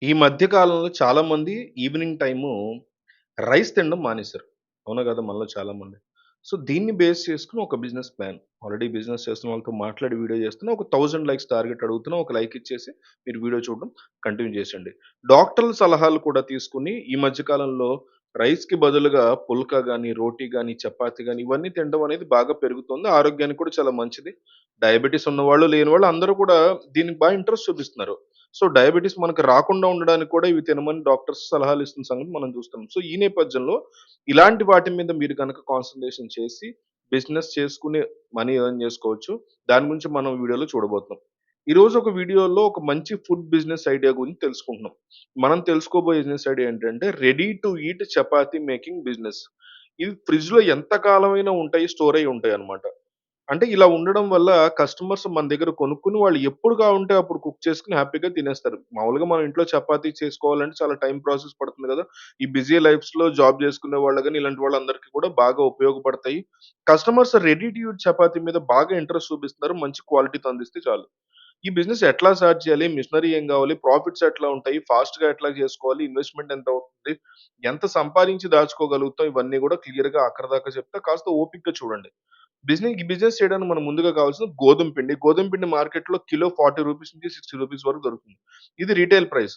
ఈ మధ్య కాలంలో చాలామంది ఈవినింగ్ టైము రైస్ తినడం మానేశారు. అవునా గదా! మనలో చాలామంది. సో, దీన్ని బేస్ చేసుకొని ఒక బిజినెస్ ప్లాన్. ఆల్రెడీ బిజినెస్ చేస్తున్న వాళ్ళతో మాట్లాడి వీడియో చేస్తున్నా. ఒక 1000 లైక్స్ టార్గెట్ అడుగుతున్నా. ఒక లైక్ ఇచ్చేసి మీరు వీడియో చూడడం కంటిన్యూ చేసేయండి. డాక్టర్ల సలహాలు కూడా తీసుకొని ఈ మధ్య కాలంలో రైస్‌కి బదులుగా పుల్కా గాని, రోటీ గాని, చపాతీ గాని ఇవన్నీ తినడం అనేది బాగా పెరుగుతుంది. ఆరోగ్యానికి కూడా చాలా మంచిది. డయాబెటిస్ ఉన్నవాళ్ళు, లేనివాళ్ళు అందరూ కూడా దీనికి బాగా ఇంట్రెస్ట్ చూపిస్తున్నారు. సో, డయాబెటిస్ మనకు రాకుండా ఉండడానికి కూడా ఇవి తినమని డాక్టర్స్ సలహాలు ఇస్తున్న సంగతి మనం చూస్తున్నాం. సో, ఈ నేపథ్యంలో ఇలాంటి వాటి మీద మీరు గనక కాన్సంట్రేషన్ చేసి బిజినెస్ చేసుకొని మనీ ఎర్న్ చేసుకోవచ్చు. దాని గురించి మనం వీడియోలో చూడబోతున్నాం. ఈరోజు ఒక వీడియోలో ఒక మంచి ఫుడ్ బిజినెస్ ఐడియా గురించి తెలుసుకుంటున్నాం. మనం తెలుసుకోబోయే బిజినెస్ ఐడియా ఏంటంటే ready to eat chapati making business. ఇవి ఫ్రిడ్జ్‌లో ఎంత కాలమైనా ఉంటాయి. స్టోర్ అయ్యి ఉంటాయన్నమాట. అంటే ఇలా ఉండడం వల్ల కస్టమర్స్ మన దగ్గర కొనుక్కొని వాళ్ళు ఎప్పుడు కావాలంటే అప్పుడు కుక్ చేసుకొని హ్యాపీగా తినేస్తారు. మామూలుగా మనం ఇంట్లో చపాతీ చేసుకోవాలంటే చాలా టైం ప్రాసెస్ పడుతుంది గదా! ఈ బిజీ లైఫ్స్‌లో జాబ్ చేసుకునే వాళ్ళు గాని, ఇలాంటి వాళ్ళందరికీ కూడా బాగా ఉపయోగపడతాయి. Customers ready to eat chapati మీద బాగా ఇంట్రెస్ట్ చూపిస్తున్నారు. మంచి క్వాలిటీతో అందిస్తే చాలు. ఈ బిజినెస్ ఎట్లా స్టార్ట్ చేయాలి? మిషనరీ ఏం గావాలి? ప్రాఫిట్స్ ఎట్లా ఉంటాయి? ఫాస్ట్‌గా ఎట్లా చేసుకోవాలి? ఇన్వెస్ట్‌మెంట్ ఎంత అవుతుంది? ఎంత సంపాదించి దాచుకోగలుగుతాం? ఇవన్నీ గూడా క్లియర్‌గా అక్కడిదాకా చెప్తా. కాస్త ఓపికగా చూడండి. ఈ బిజినెస్ చేయడానికి మనం ముందుగా కావాల్సింది గోధుమ పిండి. గోధుమ పిండి మార్కెట్‌లో కిలో ₹40-60 వరకు దొరుకుతుంది. ఇది రిటైల్ ప్రైస్.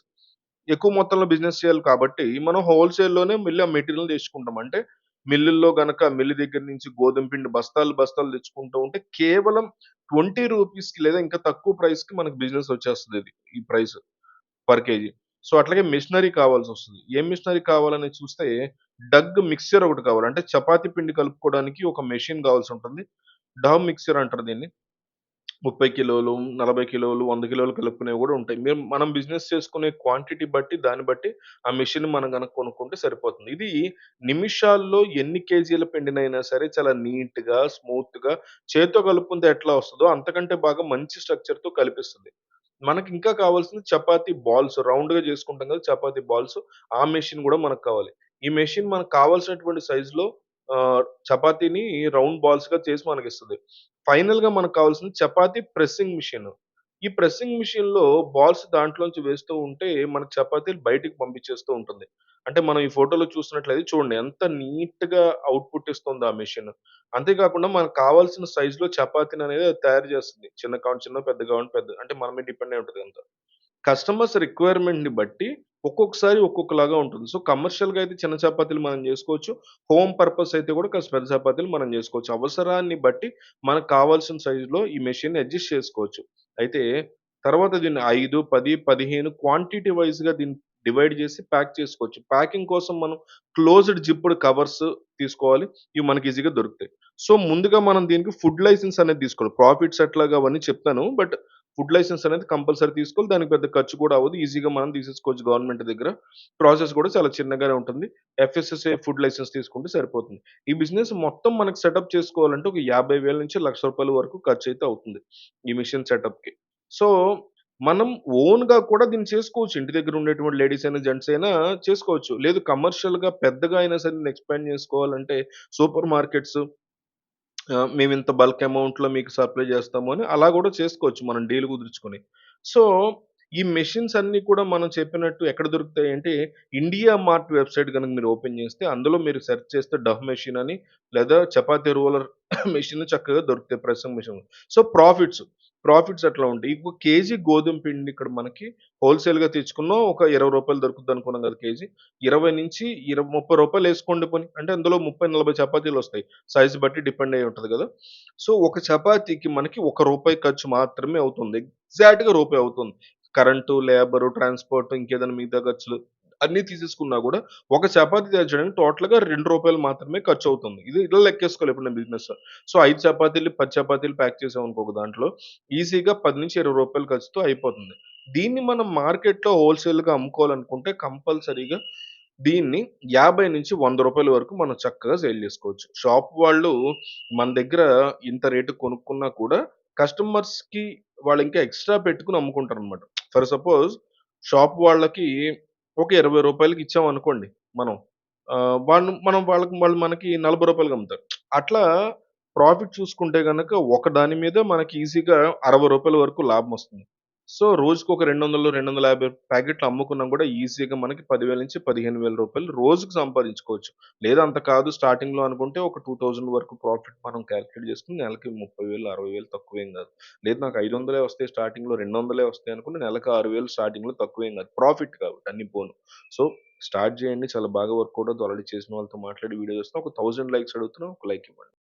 ఎక్కువ మొత్తంలో బిజినెస్ చేయాలి కాబట్టి, మనం హోల్‌సేల్‌లోనే వెళ్లి ఆ మెటీరియల్ తెచ్చుకుంటాం. అంటే మిల్లుల్లో గనక మిల్లు దగ్గర నుంచి గోధుమ పిండి బస్తాలు, బస్తాలు తెచ్చుకుంటూ ఉంటే కేవలం ₹20కి లేదా ఇంకా తక్కువ ప్రైస్‌కి మనకు బిజినెస్ వచ్చేస్తదిది. ఈ ప్రైస్ పర్ కేజీ. సో, అట్లాగే మిషనరీ కావాల్సొస్తది. ఏం మిషనరీ కావాలని చూస్తే డగ్ మిక్స్చర్ ఒకటి కావాలి. అంటే చపాతీ పిండి కలుపుకోవడానికి ఒక మెషిన్ కావాల్సుంటుంది. డవ్ మిక్స్చర్ అంటారు దీన్ని. 30 కిలోలు, 40 కిలోలు, 100 కిలోలు కలుపుకునేవి గూడా ఉంటాయి. మనం బిజినెస్ చేసుకునే క్వాంటిటీ బట్టి, దాన్ని బట్టి ఆ మెషిన్ మనం గనక కొనుక్కుంటే సరిపోతుంది. ఇది నిమిషాల్లో ఎన్ని కేజీల పిండినైనా సరే చాలా నీట్‌గా, స్మూత్‌గా చేత్తో కలుపుకుంటే ఎట్లా వస్తదో అంతకంటే బాగా మంచి స్ట్రక్చర్‌తో కలిపిస్తది. మనకింకా కావాల్సింది చపాతీ బాల్స్ రౌండ్‌గా చేసుకుంటాం కదా! చపాతీ బాల్స్. ఆ మెషిన్ గూడా మనకు కావాలి. ఈ మెషిన్ మనకు కావాల్సినటువంటి సైజ్‌లో చపాతీని రౌండ్ బాల్స్‌గా చేసి మనకిస్తది. ఫైనల్‌గా మనకు కావాల్సింది చపాతీ ప్రెస్సింగ్ మిషన్. ఈ ప్రెస్సింగ్ మిషన్‌లో బాల్స్ దాంట్లోంచి వేస్తూ ఉంటే మనకు చపాతీలు బయటికి పంపించేస్తూ ఉంటుంది. అంటే మనం ఈ ఫోటోలో చూస్తున్నట్లయితే చూడండి ఎంత నీట్‌గా ఔట్‌పుట్ ఇస్తుందో ఆ మెషిన్. అంతే కాకుండా మనకు కావాల్సిన సైజ్‌లో చపాతీననేది అది తయారు చేస్తుంది. చిన్న కావాలంటే చిన్న, పెద్ద కావాలంటే పెద్దది. అంటే మన మీద డిపెండ్ అయి ఉంటది అంతా. కస్టమర్స్ రిక్వైర్‌మెంట్‌ని బట్టి ఒక్కొక్కసారి ఒక్కొక్కలాగా ఉంటుంది. సో, కమర్షియల్‌గా అయితే చిన్న చపాతీలు మనం జేసుకోవచ్చు. హోమ్ పర్పస్ అయితే గూడా కాస్త పెద్ద చపాతీలు మనం జేసుకోవచ్చు. అవసరాన్ని బట్టి మనకు కావాల్సిన సైజులో ఈ మెషిన్‌ని అడ్జస్ట్ చేసుకోవచ్చు. అయితే తర్వాత దీన్ని 5, 10, 15 క్వాంటిటీ వైస్‌గా దీన్ని డివైడ్ జేసి ప్యాక్ చేసుకోవచ్చు. ప్యాకింగ్ కోసం మనం క్లోజ్డ్ జిప్డ్ కవర్స్ తీసుకోవాలి. ఇవి మనకి ఈజీగా దొరుకుతాయి. సో, ముందుగా మనం దీనికి ఫుడ్ లైసెన్స్ అనేది తీసుకోవాలి. ప్రాఫిట్స్ ఎట్లాగా అవన్నీ చెప్తాను. బట్ ఫుడ్ లైసెన్స్ అనేది కంపల్సరీ తీసుకోవాలి. దానికి పెద్ద ఖర్చు కూడా అవ్వదు. ఈజీగా మనం తీసేసుకోవచ్చు గవర్నమెంట్ దగ్గర. ప్రాసెస్ కూడా చాలా చిన్నగానే ఉంటుంది. ఎఫ్ఎస్ఎస్ఏ ఫుడ్ లైసెన్స్ తీసుకుంటే సరిపోతుంది. ఈ బిజినెస్ మొత్తం మనకు సెటప్ చేసుకోవాలంటే ఒక 50,000 నుంచి ₹1,00,000 వరకు ఖర్చయితే అవుతుంది. ఈ మిషన్ సెటప్‌కి. సో, మనం ఓన్‌గా కూడా దీన్ని చేసుకోవచ్చు. ఇంటి దగ్గర ఉండేటువంటి లేడీస్ అయినా, జెంట్స్ అయినా చేసుకోవచ్చు. లేదు కమర్షియల్‌గా పెద్దగా అయినా సరే నేను ఎక్స్‌పాండ్ చేసుకోవాలంటే సూపర్ మార్కెట్స్ మేమింత బల్క్ అమౌంట్‌లో మీకు సప్లై చేస్తాము అని అలా గూడా చేసుకోవచ్చు మనం డీల్ కుదుర్చుకొని. సో, ఈ మెషిన్స్ అన్నీ కూడా మనం చెప్పినట్టు ఎక్కడ దొరుకుతాయంటే, ఇండియా మార్ట్ వెబ్‌సైట్ గనుక మీరు ఓపెన్ చేస్తే అందులో మీరు సెర్చ్ చేస్తే డవ్ మెషిన్ అని లేదా చపాతీ రోలర్ మెషిన్ చక్కగా దొరుకుతాయి ప్రెసింగ్ మెషిన్. సో, ప్రాఫిట్స్ అట్లా ఉంటాయి. ఇప్పుడు కేజీ గోధుమ పిండి ఇక్కడ మనకి హోల్‌సేల్‌గా తెచ్చుకున్నాం ఒక రూ. 20 దొరుకుద్దనుకున్నాం కదా కేజీ. 20-30 ఏసుకోండి పోనీ. అంటే అందులో 30, 40 చపాతీలొస్తాయి. సైజ్ బట్టి డిపెండ్ అయ్యి ఉంటది గదా! సో, ఒక చపాతీకి మనకి రూ. 1 ఖర్చు మాత్రమే అవుతుంది. ఎగ్జాక్ట్‌గా రూపాయి అవుతుంది. కరెంటు, లేబరు, ట్రాన్స్‌పోర్ట్ ఇంకేదైనా మిగతా ఖర్చులు అన్నీ తీసేసుకున్నా గూడా, ఒక చపాతీ తయారు చేయడానికి టోటల్‌గా రూ. 2 మాత్రమే ఖర్చవుతుంది. ఇది ఇలా లెక్కేసుకోవాలి ఎప్పుడైనా బిజినెస్. సో, 5 చపాతీలు, 10 చపాతీలు ప్యాక్ చేసామనుకో ఒక దాంట్లో, ఈజీగా రూ. 10-20 ఖర్చుతో అయిపోతుంది. దీన్ని మనం మార్కెట్‌లో హోల్‌సేల్‌గా అమ్ముకోవాలనుకుంటే కంపల్సరీగా దీన్ని రూ. 50-100 వరకు మనం చక్కగా సేల్ జేసుకోవచ్చు. షాప్ వాళ్ళు మన దగ్గర ఇంత రేటుకి కొనుక్కున్నా కూడా కస్టమర్స్‌కి వాళ్ళింకా ఎక్స్‌ట్రా పెట్టుకొని అమ్ముకుంటారనమాట. ఫర్ సపోజ్ షాప్ వాళ్ళకి ఒక రూ. 20కి ఇచ్చామనుకోండి మనం. వాళ్ళు మనకి రూ. 40కి అమ్ముతారు. అట్లా ప్రాఫిట్ చూసుకుంటే గనక ఒక దాని మీద మనకి ఈజీగా రూ. 60 వరకు లాభమొస్తుంది. సో, రోజుకొక 200, 250 ప్యాకెట్లు అమ్ముకున్నా గూడా ఈజీగా మనకి 10,000-15,000 రోజుకి సంపాదించుకోవచ్చు. లేదా అంత కాదు స్టార్టింగ్‌లో అనుకుంటే ఒక 2000 వరకు ప్రాఫిట్ మనం కాలిక్యులేట్ చేసుకొని నెలకి 30,000, 60,000 తక్కువేం గాదు. లేదు నాకు 500 వస్తాయి స్టార్టింగ్‌లో, 200 వస్తాయి అనుకుంటే నెలకు 6,000 స్టార్టింగ్‌లో తక్కువేం గాదు. ప్రాఫిట్ కాబట్టి అన్ని పోను. సో, స్టార్ట్ జేయండి. చాలా బాగా వర్కౌట్ అవుద్ది. ఆల్రెడీ చేసిన వాళ్ళతో మాట్లాడి వీడియో చేస్తున్నా. ఒక 1000 లైక్స్ అడుగుతున్నా. ఒక లైక్ ఇవ్వండి.